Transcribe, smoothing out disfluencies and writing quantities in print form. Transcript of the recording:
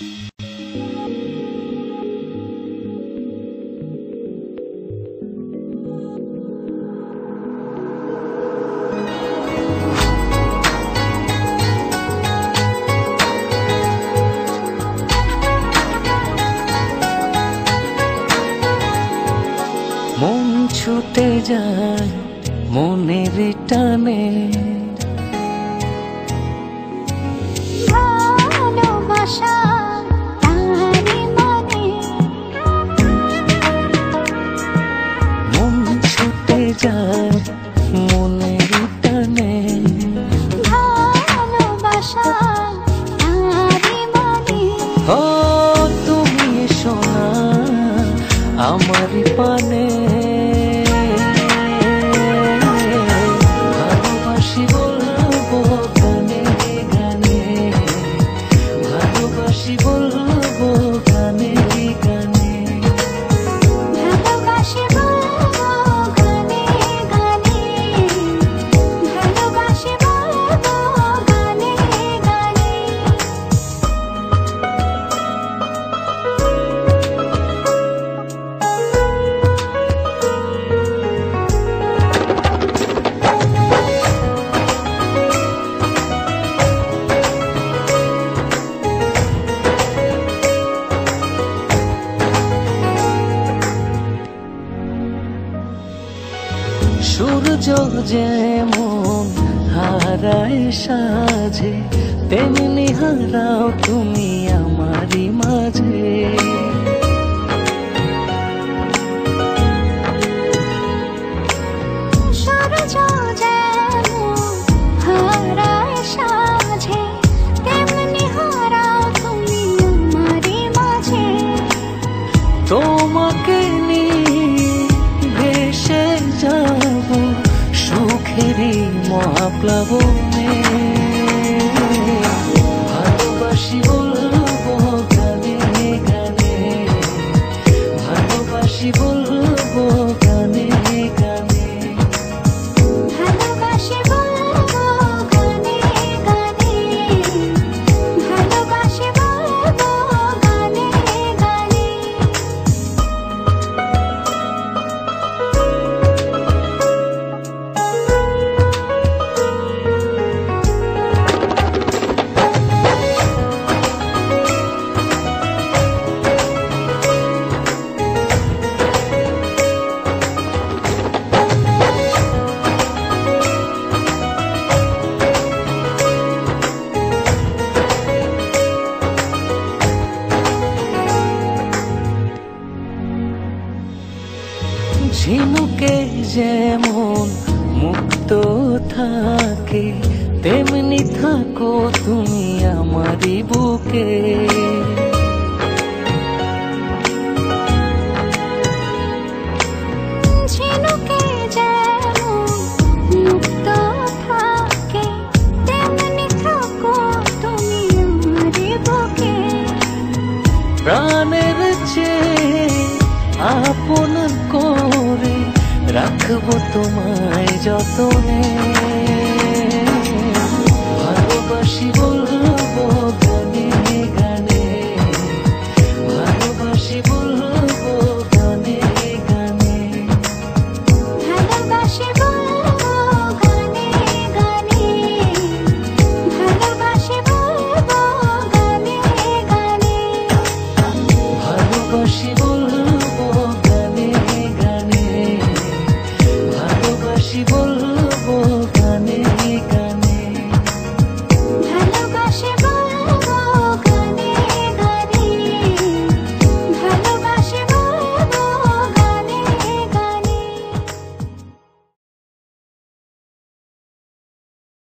মন ছুটে যায় মনের টানে, ভালোবাসা তারি মানে। মন ছুটে যায় মনের টানে, ভালোবাসা তারি মানে। ও তুমি এসো না আমার পানে, ভালোবাসি বলবো গানে গানে, ভালোবাসি বলবো গানে গানে, ভালোবাসি বলবো গানে গানে, ভালোবাসি বলবো গানে গানে। সূর্য যেমন হারায় সাজে, তেমনি হারাও তুমি আমারই মাঝে। সূর্য যেমন হারায় সাঁঝে, তেমনি হারাও তুমি আমারই মাঝে। তোমাকে নিয়ে ভেসে যাব সুখেরই মহাপ্লাবনে, ভালোবাসি বলবো গানে গানে, ভালোবাসি বলবো গানে গানে, ভালোবাসি বলবো গানে গানে, ভালোবাসি বলবো গানে গানে। ঝিনুকে যেমন মুক্ত থাকে, তেমনি থাকো তুমি আমারই বুকে। ঝিনুকে যেমন মুক্ত থাকে, তেমনি থাকো তুমি আমারই বুকে। প্রাণের চেয়ে আপন করে রাখবো তোমায় যতনে।